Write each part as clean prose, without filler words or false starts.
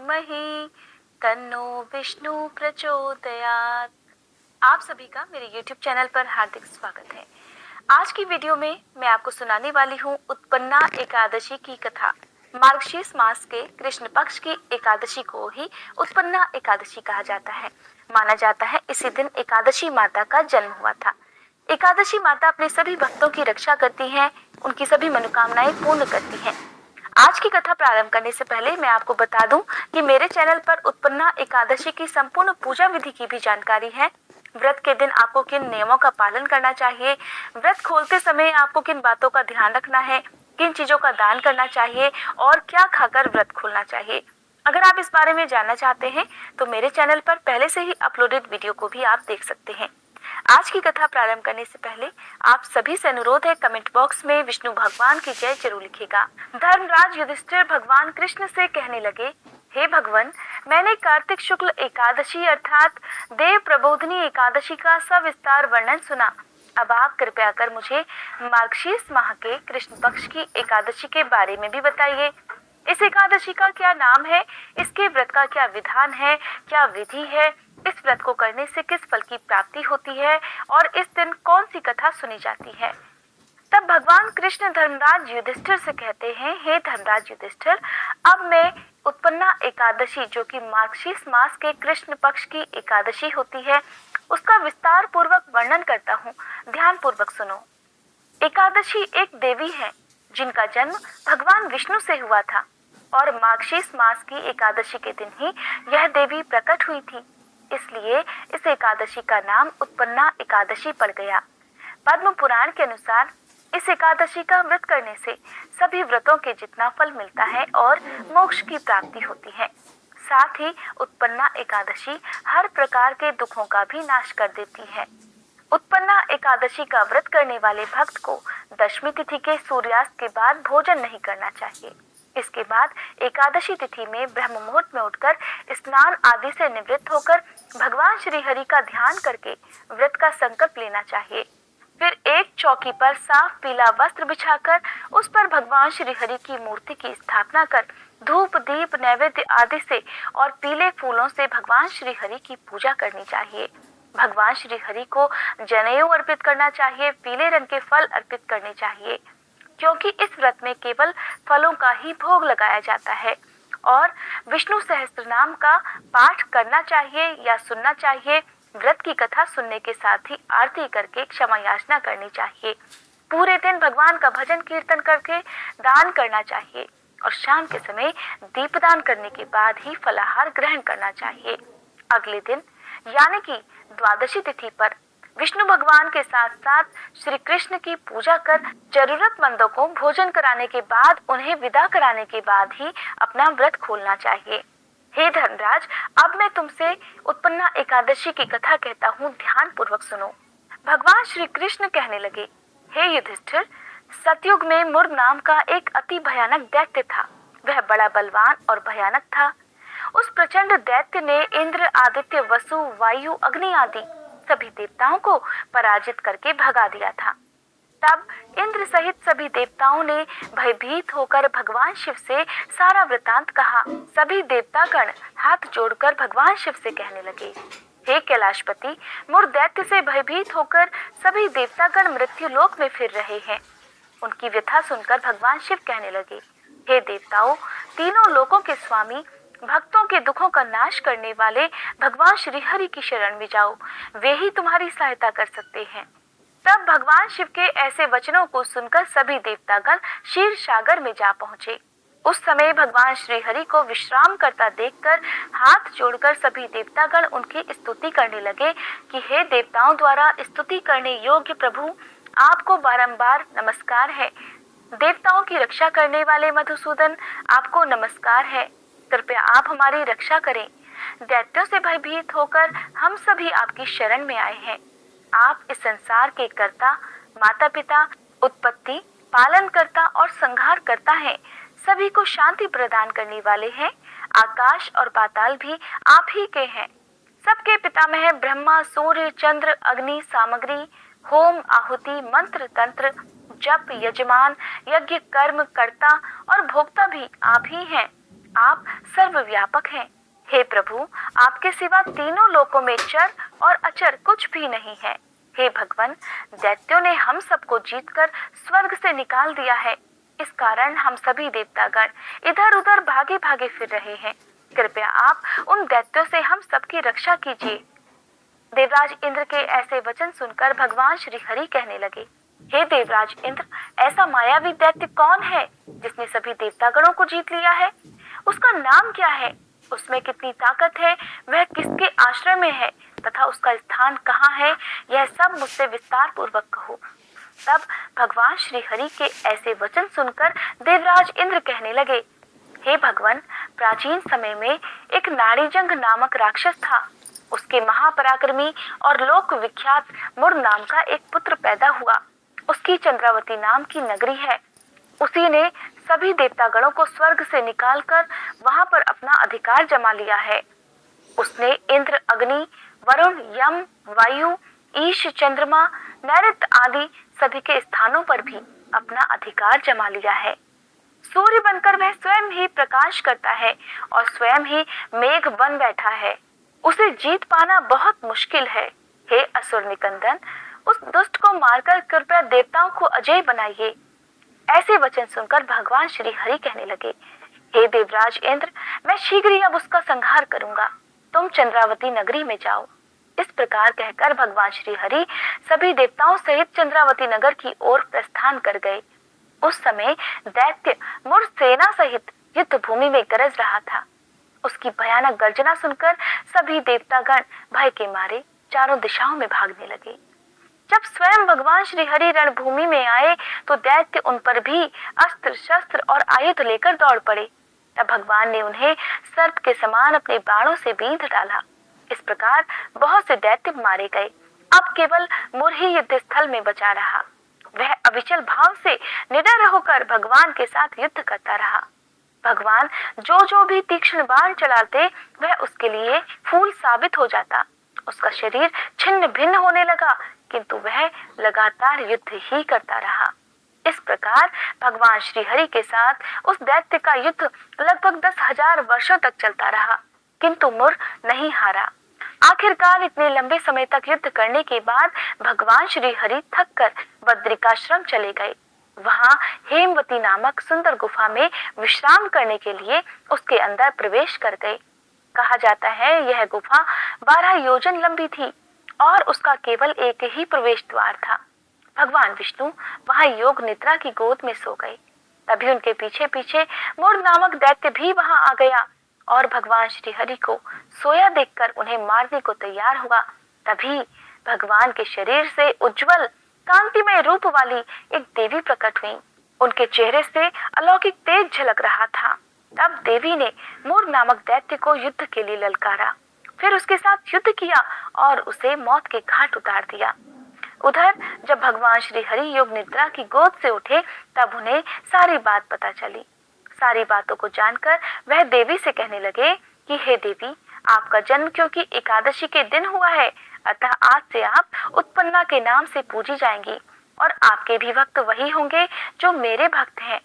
धीमहि तन्नो विष्णु प्रचोदयात्। आप सभी का मेरे YouTube चैनल पर हार्दिक स्वागत है। आज की वीडियो में मैं आपको सुनाने वाली हूँ उत्पन्ना एकादशी की कथा। मार्गशीर्ष मास के कृष्ण पक्ष की एकादशी को ही उत्पन्ना एकादशी कहा जाता है। माना जाता है इसी दिन एकादशी माता का जन्म हुआ था। एकादशी माता अपने सभी भक्तों की रक्षा करती हैं, उनकी सभी मनोकामनाएं पूर्ण करती हैं। आज की कथा प्रारंभ करने से पहले मैं आपको बता दूं कि मेरे चैनल पर उत्पन्ना एकादशी की संपूर्ण पूजा विधि की भी जानकारी है। व्रत के दिन आपको किन नियमों का पालन करना चाहिए, व्रत खोलते समय आपको किन बातों का ध्यान रखना है, किन चीजों का दान करना चाहिए और क्या खाकर व्रत खोलना चाहिए। अगर आप इस बारे में जानना चाहते हैं तो मेरे चैनल पर पहले से ही अपलोडेड वीडियो को भी आप देख सकते हैं। आज की कथा प्रारंभ करने से पहले आप सभी से अनुरोध है, कमेंट बॉक्स में विष्णु भगवान की जय जरूर लिखिएगा। धर्मराज युधिष्ठिर भगवान कृष्ण से कहने लगे, हे भगवान, मैंने कार्तिक शुक्ल एकादशी अर्थात देव प्रबोधनी एकादशी का सविस्तार वर्णन सुना। अब आप कृपया कर मुझे मार्गशीर्ष माह के कृष्ण पक्ष की एकादशी के बारे में भी बताइए। इस एकादशी का क्या नाम है, इसके व्रत का क्या विधान है, क्या विधि है, इस व्रत को करने से किस फल की प्राप्ति होती है और इस दिन कौन सी कथा सुनी जाती है। तब भगवान कृष्ण धर्मराज युधिष्ठिर से कहते हैं, हे धर्मराज युधिष्ठिर, अब मैं उत्पन्ना एकादशी जो कि मार्गशीर्ष मास के कृष्ण पक्ष की एकादशी होती है उसका विस्तार पूर्वक वर्णन करता हूँ, ध्यान पूर्वक सुनो। एकादशी एक देवी है जिनका जन्म भगवान विष्णु से हुआ था और मार्गशीर्ष मास की एकादशी के दिन ही यह देवी प्रकट हुई थी, इसलिए इस एकादशी का नाम उत्पन्ना एकादशी पड़ गया। पद्म पुराण के अनुसार इस एकादशी का व्रत करने से सभी व्रतों के जितना फल मिलता है और मोक्ष की प्राप्ति होती है। साथ ही उत्पन्ना एकादशी हर प्रकार के दुखों का भी नाश कर देती है। उत्पन्ना एकादशी का व्रत करने वाले भक्त को दशमी तिथि के सूर्यास्त के बाद भोजन नहीं करना चाहिए। इसके बाद एकादशी तिथि में ब्रह्म मुहूर्त में उठकर स्नान आदि से निवृत्त होकर भगवान श्री हरि का ध्यान करके व्रत का संकल्प लेना चाहिए। फिर एक चौकी पर साफ पीला वस्त्र बिछाकर उस पर भगवान श्री हरि की मूर्ति की स्थापना कर धूप दीप नैवेद्य आदि से और पीले फूलों से भगवान श्री हरि की पूजा करनी चाहिए। भगवान श्री हरि को जनेऊ अर्पित करना चाहिए, पीले रंग के फल अर्पित करने चाहिए, क्योंकि इस व्रत में केवल फलों का ही भोग लगाया जाता है। और विष्णु सहस्त्रनाम का पाठ करना चाहिए या सुनना चाहिए। व्रत की कथा सुनने के साथ ही आरती करके क्षमा याचना करनी चाहिए। पूरे दिन भगवान का भजन कीर्तन करके दान करना चाहिए और शाम के समय दीपदान करने के बाद ही फलाहार ग्रहण करना चाहिए। अगले दिन यानी कि द्वादशी तिथि पर विष्णु भगवान के साथ साथ श्री कृष्ण की पूजा कर जरूरतमंदों को भोजन कराने के बाद उन्हें विदा कराने के बाद ही अपना व्रत खोलना चाहिए। हे धर्मराज, अब मैं तुमसे उत्पन्ना एकादशी की कथा कहता हूँ, ध्यान पूर्वक सुनो। भगवान श्री कृष्ण कहने लगे, हे युधिष्ठिर, सतयुग में मुर नाम का एक अति भयानक दैत्य था। वह बड़ा बलवान और भयानक था। उस प्रचंड दैत्य ने इंद्र, आदित्य, वसु, वायु, अग्नि आदि सभी देवताओं को पराजित करके भगा दिया था। तब इंद्र सहित सभी देवताओं ने भयभीत होकर भगवान शिव से सारा वृतांत कहा। सभी देवतागण हाथ जोड़कर भगवान शिव से कहने लगे, हे कैलाशपति, मुर दैत्य से भयभीत होकर सभी देवतागण मृत्यु लोक में फिर रहे हैं। उनकी व्यथा सुनकर भगवान शिव कहने लगे, हे देवताओं, तीनों लोकों के स्वामी, भक्तों के दुखों का नाश करने वाले भगवान श्री हरि की शरण में जाओ, वे ही तुम्हारी सहायता कर सकते हैं। तब भगवान शिव के ऐसे वचनों को सुनकर सभी देवतागण क्षीर सागर में जा पहुंचे। उस समय भगवान श्री हरि को विश्राम करता देखकर हाथ जोड़कर सभी देवतागण उनकी स्तुति करने लगे कि हे देवताओं द्वारा स्तुति करने योग्य प्रभु, आपको बारंबार नमस्कार है। देवताओं की रक्षा करने वाले मधुसूदन, आपको नमस्कार है। कृपया आप हमारी रक्षा करें। दैत्यों से भयभीत होकर हम सभी आपकी शरण में आए हैं। आप इस संसार के कर्ता, माता पिता, उत्पत्ति, पालन करता और संहार करता है। सभी को शांति प्रदान करने वाले हैं। आकाश और पाताल भी आप ही के हैं। सबके पितामह ब्रह्मा, सूर्य, चंद्र, अग्नि, सामग्री, होम, आहुति, मंत्र, तंत्र, जप, यजमान, यज्ञ, कर्म, कर्ता और भोक्ता भी आप ही हैं। आप सर्वव्यापक हैं। हे प्रभु, आपके सिवा तीनों लोकों में चर और अचर कुछ भी नहीं है। हे भगवान, दैत्यों ने हम सबको जीतकर स्वर्ग से निकाल दिया है। इस कारण हम सभी देवतागण इधर उधर भागे भागे फिर रहे हैं। कृपया आप उन दैत्यों से हम सबकी रक्षा कीजिए। देवराज इंद्र के ऐसे वचन सुनकर भगवान श्री हरि कहने लगे, हे देवराज इंद्र, ऐसा मायावी दैत्य कौन है जिसने सभी देवतागणों को जीत लिया है? उसका नाम क्या है? उसमें कितनी ताकत है? वह किसके आश्रय में है तथा उसका स्थान कहाँ है? यह सब मुझसे विस्तार पूर्वक कहो। तब भगवान श्री हरि के ऐसे वचन सुनकर देवराज इंद्र कहने लगे, हे भगवान, प्राचीन समय में एक नाड़ीजंग नामक राक्षस था। उसके महापराक्रमी और लोक विख्यात मुर नाम का एक पुत्र पैदा हुआ। उसकी चंद्रावती नाम की नगरी है। उसी ने सभी देवतागणों को स्वर्ग से निकालकर वहां पर अपना अधिकार जमा लिया है। उसने इंद्र, अग्नि, वरुण, यम, वायु, ईश, चंद्रमा, नैऋत्य आदि सभी के स्थानों पर भी अपना अधिकार जमा लिया है। सूर्य बनकर वह स्वयं ही प्रकाश करता है और स्वयं ही मेघ बन बैठा है। उसे जीत पाना बहुत मुश्किल है। हे असुर निकंदन, उस दुष्ट को मारकर कृपया देवताओं को अजय बनाइए। ऐसे वचन सुनकर भगवान श्री हरि कहने लगे, हे देवराज इंद्र, मैं शीघ्र ही अब उसका संहार करूंगा। तुम चंद्रावती नगरी में जाओ। इस प्रकार कहकर भगवान श्री हरि सभी देवताओं सहित चंद्रावती नगर की ओर प्रस्थान कर गए। उस समय दैत्य मुर सेना सहित युद्ध भूमि में गरज रहा था। उसकी भयानक गर्जना सुनकर सभी देवतागण भय के मारे चारों दिशाओं में भागने लगे। जब स्वयं भगवान श्री हरि रणभूमि में आए तो दैत्य उन पर भी अस्त्र शस्त्र और आयुध लेकर दौड़ पड़े। तब भगवान ने उन्हें सर्प के समान अपने बाणों से बींध डाला। इस प्रकार बहुत से दैत्य मारे गए। अब केवल मुर ही युद्ध स्थल में बचा रहा। वह अविचल भाव से निडर होकर भगवान के साथ युद्ध करता रहा। भगवान जो भी तीक्ष्ण बाण चलाते वह उसके लिए फूल साबित हो जाता। उसका शरीर छिन्न भिन्न होने लगा, किंतु वह लगातार युद्ध ही करता रहा। इस प्रकार भगवान श्री हरि के साथ उस दैत्य का युद्ध लगभग 10,000 वर्षों तक चलता रहा, किंतु मुर नहीं हारा। आखिरकार इतने लंबे समय तक युद्ध करने के बाद भगवान श्री हरि थक कर बद्रिकाश्रम चले गए। वहां हेमवती नामक सुंदर गुफा में विश्राम करने के लिए उसके अंदर प्रवेश कर गए। कहा जाता है यह गुफा 12 योजन लंबी थी और उसका केवल एक ही प्रवेश द्वार था। भगवान विष्णु वहां योग निद्रा की गोद में सो गए। तभी उनके पीछे पीछे मुर नामक दैत्य भी वहां आ गया और भगवान श्री हरि को सोया देखकर उन्हें मारने को तैयार हुआ। तभी भगवान के शरीर से उज्जवल कांतिमय रूप वाली एक देवी प्रकट हुई। उनके चेहरे से अलौकिक तेज झलक रहा था। तब देवी ने मुर नामक दैत्य को युद्ध के लिए ललकारा, फिर उसके साथ युद्ध किया और उसे मौत के घाट उतार दिया। उधर जब भगवान श्री हरि योग निद्रा की गोद से उठे तब उन्हें सारी बात पता चली। सारी बातों को जानकर वह देवी से कहने लगे कि हे देवी, आपका जन्म क्योंकि एकादशी के दिन हुआ है, अतः आज से आप उत्पन्ना के नाम से पूजी जाएंगी और आपके भी भक्त वही होंगे जो मेरे भक्त हैं।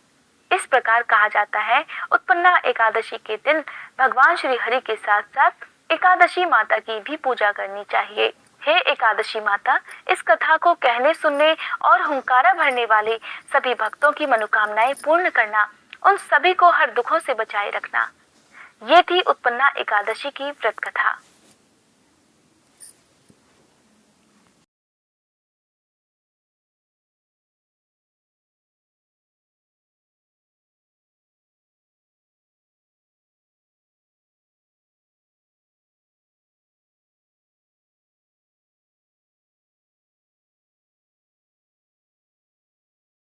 इस प्रकार कहा जाता है उत्पन्ना एकादशी के दिन भगवान श्री हरि के साथ साथ एकादशी माता की भी पूजा करनी चाहिए। हे एकादशी माता, इस कथा को कहने सुनने और हुंकारा भरने वाले सभी भक्तों की मनोकामनाएं पूर्ण करना, उन सभी को हर दुखों से बचाए रखना। ये थी उत्पन्ना एकादशी की व्रत कथा।